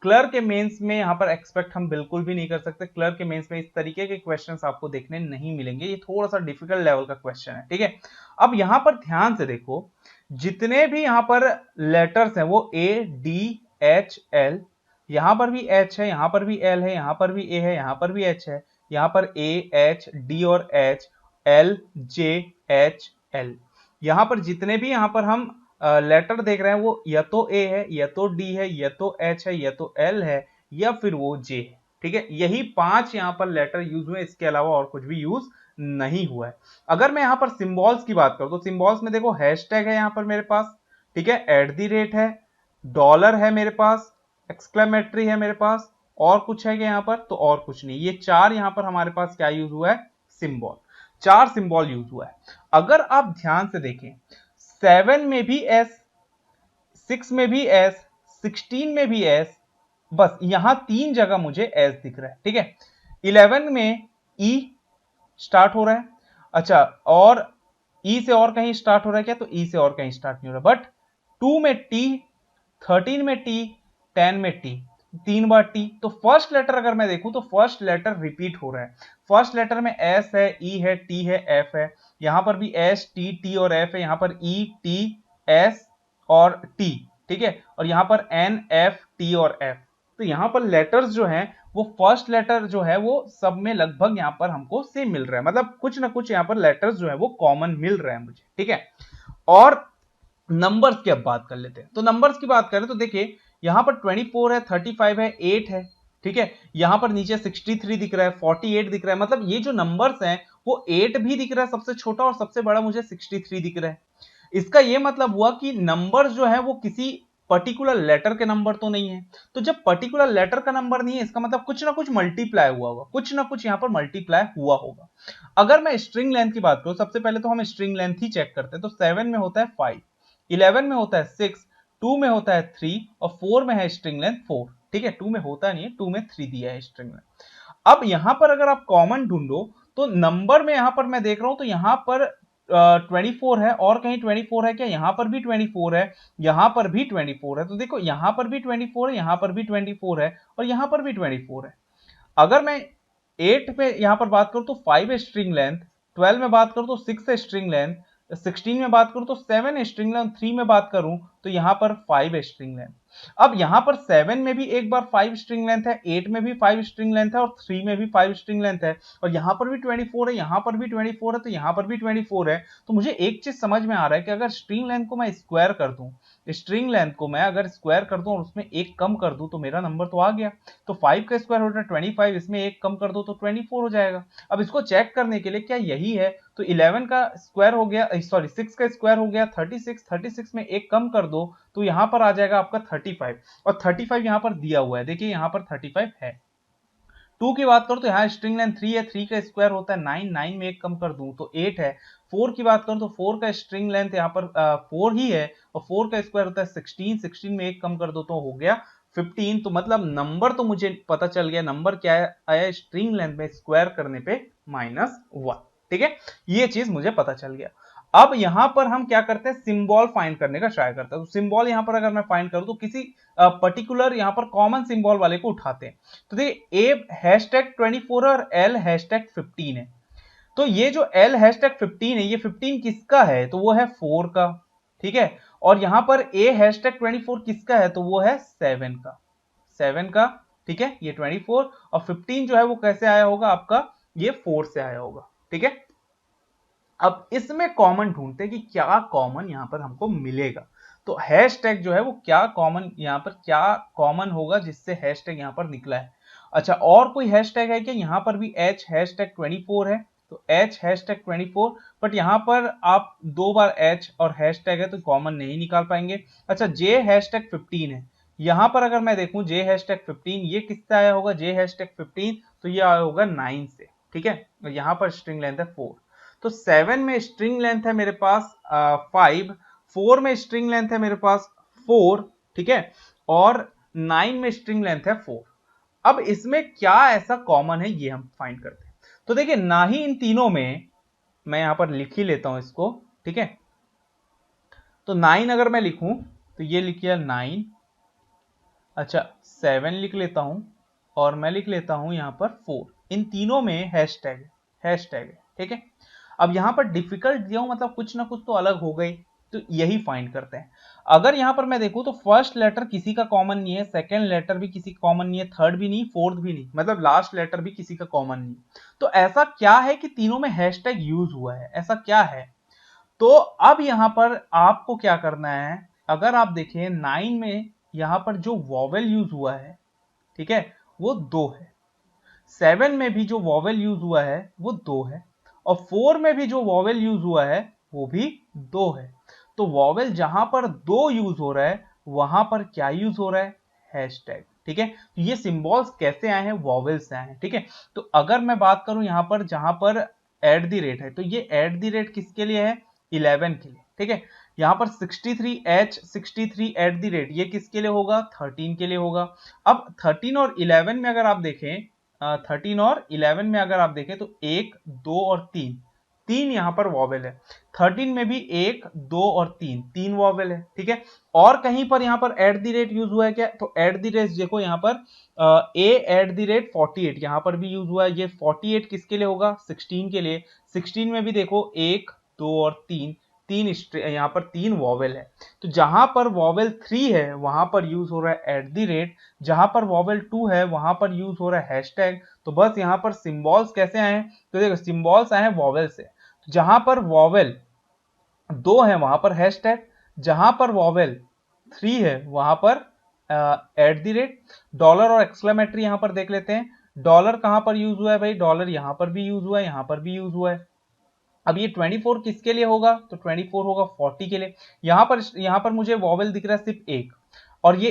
क्लर्क के मेंस में यहां पर एक्सपेक्ट हम बिल्कुल भी नहीं कर सकते। क्लर्क के मेंस में इस तरीके के क्वेश्चंस आपको देखने नहीं मिलेंगे, ये थोड़ा सा डिफिकल्ट लेवल का क्वेश्चन है, ठीक है। अब यहां पर ध्यान से देखो, जितने भी यहां पर लेटर्स हैं वो ए डी एच एल, यहां पर भी एच है, यहां पर भी एल है, यहां पर भी ए है, यहां पर भी एच है, यहां पर ए एच डी और H, L J H L, यहां पर जितने भी यहां पर हम लेटर देख रहे हैं वो या तो ए है, या तो डी है, या तो एच है, या तो एल है, या फिर वो जे है, ठीक है। यही 5 यहां पर लेटर यूज हुए, इसके अलावा और कुछ भी यूज नहीं हुआ है। अगर मैं यहां पर सिंबल्स की बात करूं तो सिंबल्स में देखो हैशटैग है यहां पर मेरे पास, ठीक है, एट द रेट है, डॉलर है मेरे पास, एक्सक्लेमेटरी है मेरे पास, और कुछ है कि यहां पर, तो और कुछ नहीं। ये 4 यहां पर हमारे पास क्या यूज हुआ है, सिंबल, 4 सिंबल यूज हुआ है। अगर आप ध्यान से देखें 7 में भी एस, 6 में भी एस, 16 में भी एस, बस यहां 3 जगह मुझे एस दिख रहा है, ठीक है। 11 में ई स्टार्ट हो रहा है, अच्छा, और ई से और कहीं स्टार्ट हो रहा है क्या, तो ई से और कहीं स्टार्ट नहीं हो रहा, बट 2 में टी, 13 में टी, 10 में टी, 3 बार टी। तो फर्स्ट लेटर अगर मैं देखूं तो फर्स्ट लेटर रिपीट हो रहा है, फर्स्ट लेटर में एस है, ई है, टी है, एफ है, यहां पर भी एस टी टी और एफ है, यहां पर ई टी एस और टी, ठीक है, और यहां पर एन एफ टी और एफ। तो यहां पर लेटर्स जो हैं वो फर्स्ट लेटर जो है वो सब में लगभग यहां पर हमको सेम मिल रहा है, मतलब कुछ ना कुछ यहां पर लेटर्स जो है वो कॉमन मिल रहे हैं मुझे, ठीक है। और नंबर्स की अब बात कर लेते हैं, तो नंबर्स की बात करें तो देखिए यहां पर 24 है, 35 है, 8 है, ठीक है, यहां पर नीचे 63 दिख रहा है, 48 दिख रहा है, मतलब ये जो नंबर्स हैं वो 8 भी दिख रहा है सबसे छोटा, और सबसे बड़ा मुझे 63 दिख रहा है। इसका ये मतलब हुआ कि नंबर जो है वो किसी पर्टिकुलर लेटर के नंबर तो नहीं है। तो जब पर्टिकुलर लेटर का नंबर नहीं है, इसका मतलब कुछ ना कुछ मल्टीप्लाई हुआ होगा, कुछ ना कुछ यहां पर मल्टीप्लाई हुआ होगा। अगर मैं स्ट्रिंग लेंथ की बात करूं, सबसे पहले तो हम स्ट्रिंग लेंथ ही चेक करते हैं। तो 7 में होता है 5, 11 में होता है 6, 2 में होता है 3, और 4 में है स्ट्रिंग लेंथ 4, ठीक है, 2 में होता नहीं है, 2 में 3 दिया है स्ट्रिंग लेंथ। अब यहां पर अगर आप कॉमन ढूंढो तो नंबर में यहां पर मैं देख रहा हूं तो यहां पर 24 है, और कहीं 24 है क्या, यहां पर भी 24 है, यहां पर भी 24 है, तो देखो यहां पर भी 24 है, यहां पर भी 24 है, और यहां पर भी 24 है। अगर मैं 8 पे यहां पर बात करूं तो 5 है स्ट्रिंग लेंथ, 12 में बात करूं तो 6 है स्ट्रिंग लेंथ, 16 में बात करूं तो 7 है स्ट्रिंग लेंथ, 3 में बात करूं तो यहां पर 5 है स्ट्रिंग लेंथ। अब यहां पर 7 में भी एक बार 5 स्ट्रिंग लेंथ है, 8 में भी 5 स्ट्रिंग लेंथ है, और 3 में भी 5 स्ट्रिंग लेंथ है, और यहां पर भी 24 है, यहां पर भी 24 है, तो यहां पर भी 24 है। तो मुझे एक चीज समझ में आ रहा है कि अगर स्ट्रिंग लेंथ को मैं स्क्वायर कर दूं, स्ट्रिंग लेंथ को मैं अगर स्क्वायर कर दूं और उसमें एक कम कर दूं तो मेरा नंबर तो आ गया। तो 5 का स्क्वायर होता है 25, इसमें एक कम कर दो तो 24 हो जाएगा। अब इसको चेक करने के लिए क्या यही है, तो 11 का स्क्वायर हो गया, सॉरी 6 का स्क्वायर हो गया 36, 36 में एक कम कर दो तो यहां पर आ जाएगा आपका 35, और 35 यहां पर दिया हुआ है, देखिए यहां पर 35 है। 2 की बात करूं तो यहाँ स्ट्रिंग लेंथ 3 है, 3 का स्क्वायर होता है 9, 9 में एक कम कर दूं तो 8 है। 4 की बात करूं तो 4 का स्ट्रिंग लेंथ यहाँ पर 4 ही है, और 4 का स्क्वायर होता है 16, 16 में एक कम कर दो तो हो गया 15, तो मतलब नंबर तो मुझे पता चल गया, नंबर क्या आया स्ट्रिंग लेंथ में स्क्वायर करने पे -1। ठीक है, ये चीज मुझे पता चल गया। अब यहां पर हम क्या करते हैं, सिंबल फाइंड करने का ट्राई करते हैं। तो सिंबल यहां पर अगर मैं फाइंड करूं तो किसी पर्टिकुलर यहां पर कॉमन सिंबल वाले को उठाते हैं। तो देखिए ए #24 और एल #15 है। तो ये जो एल #15 है, ये 15 किसका है, तो वो है 4 का। ठीक है, और यहां पर ए #24 किसका है, तो वो है 7 का, 7 का। ठीक है, ये 24 और 15 जो है वो कैसे आया होगा आपका, ये 4 से आया होगा। ठीक है, अब इसमें कॉमन ढूंढते हैं कि क्या कॉमन यहां पर हमको मिलेगा। तो हैशटैग जो है वो क्या कॉमन, यहां पर क्या कॉमन होगा जिससे हैशटैग यहां पर निकला है। अच्छा, और कोई हैशटैग है कि यहां पर भी h #24 है, तो h #24, बट यहां पर आप 2 बार h और हैशटैग है तो कॉमन नहीं निकाल पाएंगे। अच्छा, j #15 है, यहां पर अगर मैं देखूं j #15 ये किससे आया होगा, j #15 तो ये आया होगा 9 से। ठीक है, यहां पर स्ट्रिंग लेंथ है 4, तो 7 में स्ट्रिंग लेंथ है मेरे पास 5, 4 में स्ट्रिंग लेंथ है मेरे पास 4। ठीक है, और 9 में स्ट्रिंग लेंथ है 4। अब इसमें क्या ऐसा कॉमन है ये हम फाइंड करते हैं। तो देखिए, ना ही इन तीनों में, मैं यहां पर लिख ही लेता हूं इसको। ठीक है, तो 9 अगर मैं लिखूं तो ये लिख लिया 9। अच्छा, 7 लिख लेता हूं और मैं लिख लेता हूं यहां पर 4। इन तीनों में हैशटैग है। ठीक है, अब यहां पर डिफिकल्ट दिया हूं मतलब कुछ ना कुछ तो अलग हो गई, तो यही फाइंड करते हैं। अगर यहां पर मैं देखूं तो फर्स्ट लेटर किसी का कॉमन नहीं है, सेकंड लेटर भी किसी का कॉमन नहीं है, थर्ड भी नहीं, फोर्थ भी नहीं, मतलब लास्ट लेटर भी किसी का कॉमन नहीं। तो ऐसा क्या है कि तीनों में हैशटैग यूज हुआ है, ऐसा क्या है। तो अब यहां पर आपको क्या करना है, अगर आप देखें 9 में यहां पर जो वॉवेल यूज हुआ है, ठीक है, वो 2 है। 7 में भी जो वॉवेल यूज हुआ है वो 2 है, और 4 में भी जो वॉवेल यूज हुआ है वो भी 2 है। तो वॉवेल जहां पर 2 यूज हो रहा है वहां पर क्या यूज हो रहा है, हैशटैग। ठीक है, तो ये सिंबल्स कैसे आए हैं, वॉवेल से आए हैं। ठीक है, तो अगर मैं बात करूं यहां पर जहां पर @ है, तो ये @ किसके लिए है, 11 के लिए। ठीक है, यहां पर 63 ये किसके लिए होगा, 13 के लिए होगा। अब 13 और 11 में अगर आप देखें, 13 और 11 में अगर आप देखें तो 1, 2 और 3, तीन यहां पर वॉवेल है। 13 में भी 1, 2 और 3, तीन वॉवेल है। ठीक है, और कहीं पर यहां पर @ यूज हुआ है क्या, तो @ देखो यहां पर a@48 यहां पर भी यूज हुआ है। ये 48 किसके लिए होगा, 16 के लिए। 16 में भी देखो 1, 2 और 3, यहां पर 3 वॉवेल है। तो जहां पर वॉवेल 3 है वहां पर यूज हो रहा है @, जहां पर वॉवेल 2 है वहां पर यूज हो रहा है हैशटैग। तो बस यहां पर सिंबल्स कैसे आए हैं, तो देखो सिंबल्स आए हैं वॉवेल से। तो जहां पर वॉवेल 2 है वहां पर हैशटैग, जहां पर वॉवेल 3 है वहां पर @ डॉलर और एक्सक्लेमेटरी यहां पर देख लेते हैं। डॉलर कहां पर यूज हुआ है भाई, डॉलर यहां पर भी यूज हुआ है, यहां पर भी यूज हुआ है। अब ये 24 किसके लिए होगा, तो 24 होगा 40 के लिए। यहां पर मुझे वॉवेल दिख रहा है सिर्फ एक, और ये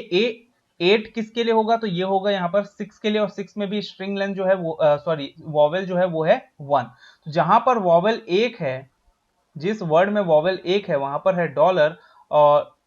8 किसके लिए होगा, तो ये होगा यहां पर 6 के लिए, और 6 में भी स्ट्रिंग लेंथ जो है वो सॉरी वॉवेल जो है वो है 1। तो जहां पर वॉवेल एक है, जिस वर्ड में वॉवेल एक है वहां पर है डॉलर। और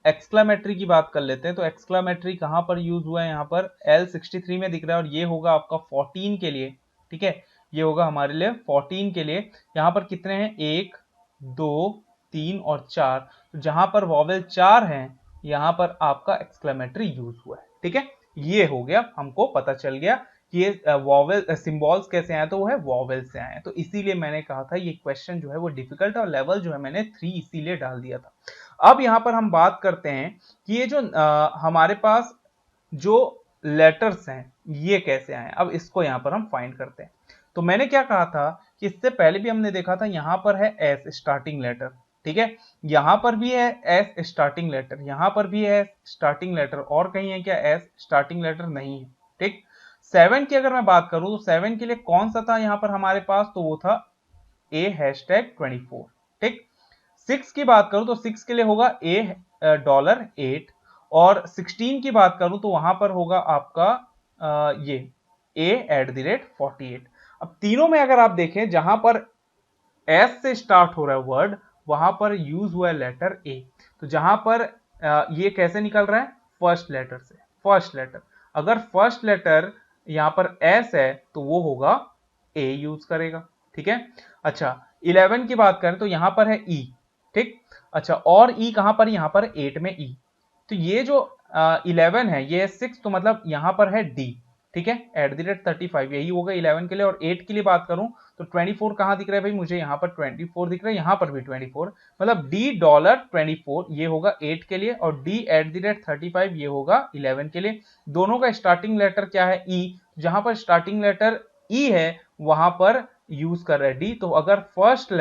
एक्सक्लामेटरी की बात कर लेते हैं, तो एक्सक्लामेटरी कहां पर यूज हुआ है, यहां पर L63 में दिख रहा है, और ये होगा आपका 14 के लिए। ठीक है, ये होगा हमारे लिए 14 के लिए। यहां पर कितने हैं, 1, 2, 3 और 4, तो जहां पर वॉवेल 4 है यहां पर आपका एक्सक्लामेटरी यूज हुआ है। ठीक है, ये हो गया, हमको पता चल गया कि ये वॉवेल सिंबल्स कैसे आए, तो वो है वॉवेल से आए। तो इसीलिए मैंने कहा था ये क्वेश्चन जो है वो डिफिकल्ट, और लेवल जो है मैंने 3 इसीलिए डाल दिया था। अब यहां पर हम बात करते हैं कि ये जो हमारे पास जो लेटर्स हैं ये कैसे आए, अब इसको यहां पर हम फाइंड करते हैं। तो मैंने क्या कहा था कि इससे पहले भी हमने देखा था, यहां पर है एस स्टार्टिंग लेटर। ठीक है, यहां पर भी है एस स्टार्टिंग लेटर, यहां पर भी है स्टार्टिंग लेटर, और कहीं है क्या एस स्टार्टिंग लेटर, नहीं है। ठीक, 7 की अगर मैं बात करूं तो 7 के लिए कौन सा था यहां पर हमारे पास, तो वो था A#24। ठीक, 6 की बात करूं तो 6 के लिए होगा $8, और 16 की बात करूं तो वहां पर होगा आपका ये A@48। अब तीनों में अगर आप देखें जहां पर एस से स्टार्ट हो रहा है वर्ड वहां पर यूज हुआ है लेटर ए। तो जहां पर ये कैसे निकल रहा है, फर्स्ट लेटर से, फर्स्ट लेटर। अगर फर्स्ट लेटर यहाँ पर एस है तो वो होगा ए यूज करेगा, ठीक है। अच्छा 11 की बात करें तो यहां पर है ई, ठीक। अच्छा और ई कहां पर, यहां पर 8 में ई, तो ये जो 11 है ये 6, तो मतलब यहां पर है डी, ठीक है, @35 यही होगा 11 के लिए। और 8 के लिए बात करूं तो 24 कहां दिख रहा है भाई मुझे, यहां पर 24 दिख रहा है, यहां पर भी 24, मतलब $24 ये होगा 8 के लिए, और D@35 ये होगा 11 के लिए। दोनों का स्टार्टिंग लेटर क्या है, ई, जहां पर स्टार्टिंग लेटर ई है वहां पर यूज कर रहा है डी, तो अगर फर्स्ट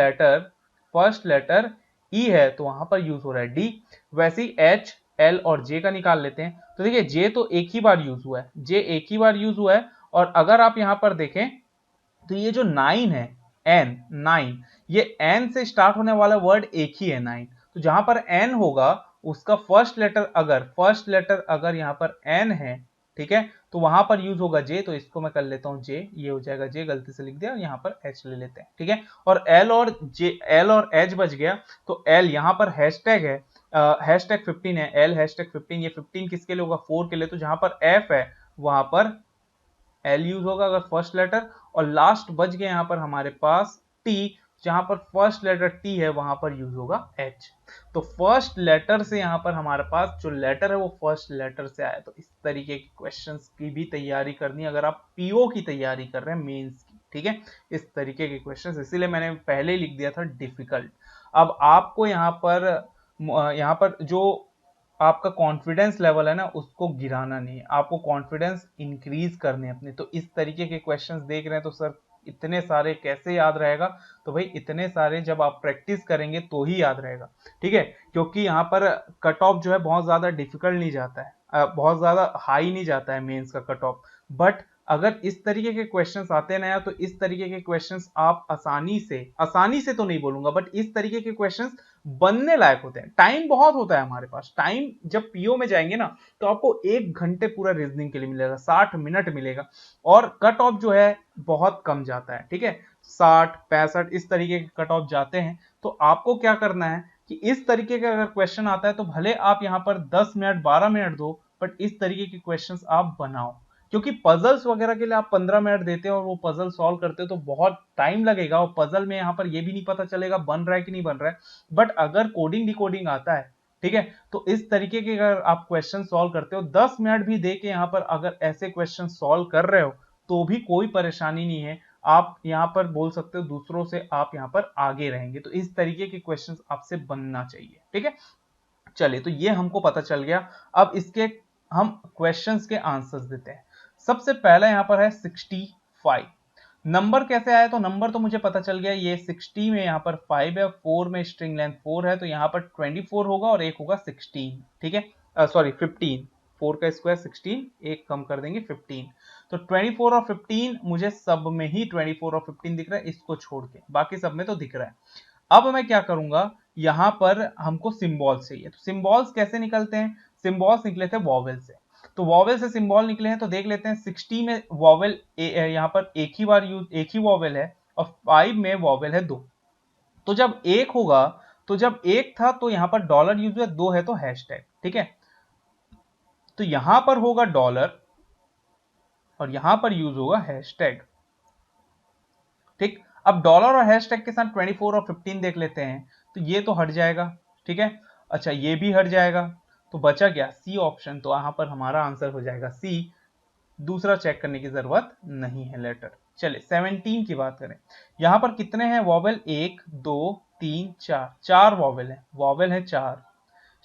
लेटर ई है तो वहां पर यूज हो रहा है डी। वैसे ही एच, एल और जे का निकाल लेते हैं, तो देखिए जे तो एक ही बार यूज हुआ है, जे एक ही बार यूज हुआ है। और अगर आप यहां पर देखें तो ये जो 9 है, एन 9, ये एन से स्टार्ट होने वाला वर्ड एक ही है 9, तो जहां पर एन होगा उसका फर्स्ट लेटर अगर यहां पर एन है, ठीक है, तो वहां पर यूज होगा जे, तो इसको मैं कर लेता हूं जे, ये हो जाएगा जे, गलती से लिख दिया, यहां पर एच ले लेते हैं, ठीक है। और एल और एच बच गया, तो एल यहां पर हैशटैग है, हैशटैग 15 है, एल हैशटैग 15, ये 15 किसके लिए होगा, 4 के लिए, तो जहां पर एफ है वहां पर एल यूज होगा अगर फर्स्ट लेटर। और लास्ट बच गया यहां पर हमारे पास टी, जहां पर फर्स्ट लेटर टी है वहां पर यूज होगा एच। तो फर्स्ट लेटर से यहां पर हमारे पास जो लेटर है वो फर्स्ट लेटर से आया। तो इस तरीके के क्वेश्चंस की भी तैयारी करनी है अगर आप पीओ की तैयारी कर रहे हैं मेंस की, ठीक है, इस तरीके के क्वेश्चंस, इसीलिए मैंने पहले ही लिख दिया था डिफिकल्ट। अब आपको यहाँ पर जो आपका कॉन्फिडेंस लेवल है ना उसको गिराना नहीं है, आपको कॉन्फिडेंस इंक्रीज करने अपने। तो इस तरीके के क्वेश्चंस देख रहे हैं तो सर इतने सारे कैसे याद रहेगा, तो भाई इतने सारे जब आप प्रैक्टिस करेंगे तो ही याद रहेगा, ठीक है। क्योंकि यहाँ पर कट ऑफ जो है बहुत ज्यादा डिफिकल्ट नहीं जाता है, बहुत ज्यादा हाई नहीं जाता है मेंस का कट ऑफ। बट अगर इस तरीके के क्वेश्चंस आते हैं ना, तो इस तरीके के क्वेश्चंस आप आसानी से तो नहीं बोलूंगा, बट इस तरीके के क्वेश्चंस बनने लायक होते हैं। टाइम बहुत होता है हमारे पास, टाइम जब पीओ में जाएंगे ना तो आपको 1 घंटे पूरा रीजनिंग के लिए मिलेगा, 60 मिनट मिलेगा, और कट ऑफ जो है बहुत कम जाता है, ठीक है, 60 65 इस तरीके के कट ऑफ जाते हैं। तो आपको क्या करना है कि इस तरीके का अगर क्वेश्चन आता है तो भले आप यहाँ पर 10 मिनट 12 मिनट दो, बट इस तरीके के क्वेश्चंस आप बनाओ। क्योंकि पजल्स वगैरह के लिए आप 15 मिनट देते हैं और वो पजल सॉल्व करते हो तो बहुत टाइम लगेगा, और पजल में यहाँ पर ये भी नहीं पता चलेगा बन रहा है कि नहीं बन रहा है। बट अगर कोडिंग डिकोडिंग आता है, ठीक है, तो इस तरीके के अगर आप क्वेश्चन सॉल्व करते हो 10 मिनट भी दे के यहाँ पर अगर ऐसे क्वेश्चन सॉल्व कर रहे हो तो भी कोई परेशानी नहीं है, आप यहाँ पर बोल सकते हो दूसरों से आप यहाँ पर आगे रहेंगे। तो इस तरीके के क्वेश्चंस आपसे बनना चाहिए, ठीक है। चलिए तो ये हमको पता चल गया। अब इसके हम क्वेश्चंस के आंसर्स देते हैं। सबसे पहला यहाँ पर है 65। नंबर कैसे आया, तो नंबर तो मुझे पता चल गया, ये 60 में यहाँ पर 5 है, 4 में स्ट्रिंग लेंथ 4 है, तो यहाँ पर 24 होगा और एक होगा 16, ठीक है, सॉरी 15, 4 का स्क्वायर 16, एक कम कर देंगे 15। तो 24 और 15 मुझे सब में ही 24 और 15 दिख रहा है, इसको छोड़ के बाकी सब में तो दिख रहा है। अब मैं क्या करूंगा, यहां पर हमको सिंबल्स चाहिए, तो सिंबल्स कैसे निकलते हैं, सिंबल्स निकले थे वॉवेल से, तो वॉवेल से सिंबल निकले हैं, तो देख लेते हैं 60 में वॉवेल यहाँ पर एक ही वॉवेल है, और 5 में वॉवेल है 2। तो जब एक होगा, तो जब एक था तो यहाँ पर डॉलर यूज हुआ, 2 है तो हैशटैग, ठीक है, तो यहां पर होगा डॉलर और यहां पर यूज होगा हैशटैग, ठीक। अब डॉलर और हैशटैग के साथ 24 और 15 देख लेते हैं, तो ये तो हट जाएगा, ठीक है। अच्छा ये भी हट जाएगा, तो बचा क्या, सी ऑप्शन, तो यहां पर हमारा आंसर हो जाएगा सी, दूसरा चेक करने की जरूरत नहीं है लेटर। चलिए 17 की बात करें, यहां पर कितने हैं वॉवेल, 1 2 3 4, 4 वॉवेल है 4,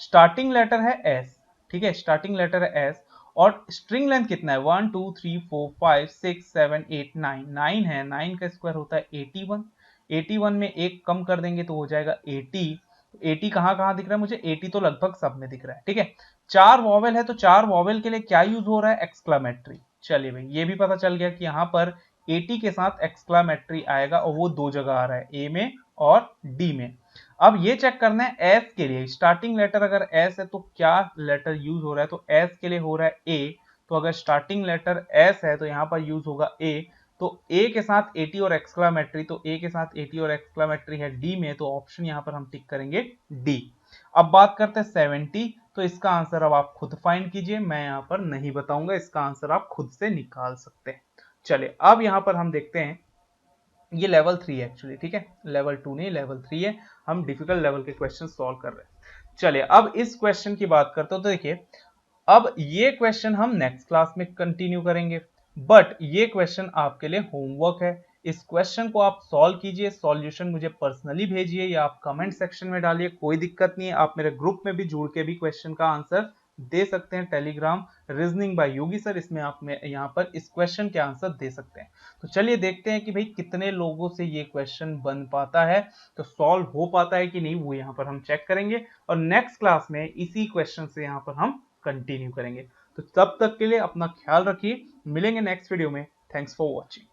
स्टार्टिंग लेटर है एस, ठीक है, स्टार्टिंग लेटर है एस, और स्ट्रिंग लेंथ कितना है, 1 2 3 4 5 6 7 8 9, 9 है, 9 का स्क्वायर होता है 81, 81 में एक कम कर देंगे तो हो जाएगा 80, 80 कहाँ कहाँ दिख रहा है मुझे, 80 तो लगभग सब में दिख रहा है, ठीक है। 4 वॉवेल है तो 4 वॉवेल के लिए क्या यूज हो रहा है, एक्सक्लामेटरी। चलिए भाई ये भी पता चल गया कि यहाँ पर 80 के साथ एक्सक्लामेटरी आएगा, और वो दो जगह आ रहा है, ए में और डी में। अब ये चेक करना है एस के लिए, स्टार्टिंग लेटर अगर एस है तो क्या लेटर यूज हो रहा है, तो एस के लिए हो रहा है ए, तो अगर स्टार्टिंग लेटर एस है तो यहाँ पर यूज होगा ए, तो ए के साथ 80 और एक्सक्लामेटरी, तो ए के साथ 80 और एक्सक्लामेटरी है डी में, तो ऑप्शन यहाँ पर हम टिक करेंगे डी। अब बात करते हैं 70, तो इसका आंसर अब आप खुद फाइंड कीजिए, मैं यहाँ पर नहीं बताऊंगा, इसका आंसर आप खुद से निकाल सकते हैं। चलिए अब यहाँ पर हम देखते हैं, ये लेवल 3 है एक्चुअली, ठीक है, लेवल 2 नहीं लेवल 3 है, हम डिफिकल्ट लेवल के क्वेश्चन सॉल्व कर रहे हैं। चलिए अब इस क्वेश्चन की बात करते हो, तो देखिए अब ये क्वेश्चन हम नेक्स्ट क्लास में कंटिन्यू करेंगे, बट ये क्वेश्चन आपके लिए होमवर्क है। इस क्वेश्चन को आप सॉल्व कीजिए, सॉल्यूशन मुझे पर्सनली भेजिए या आप कमेंट सेक्शन में डालिए, कोई दिक्कत नहीं है। आप मेरे ग्रुप में भी जुड़ के भी क्वेश्चन का आंसर दे सकते हैं, टेलीग्राम रीजनिंग बाय योगी सर, इसमें आप यहाँ पर इस क्वेश्चन के आंसर दे सकते हैं। तो चलिए देखते हैं कि भाई कितने लोगों से ये क्वेश्चन बन पाता है, तो सॉल्व हो पाता है कि नहीं, वो यहाँ पर हम चेक करेंगे और नेक्स्ट क्लास में इसी क्वेश्चन से यहाँ पर हम कंटिन्यू करेंगे। तो तब तक के लिए अपना ख्याल रखिए, मिलेंगे नेक्स्ट वीडियो में। Thanks for watching.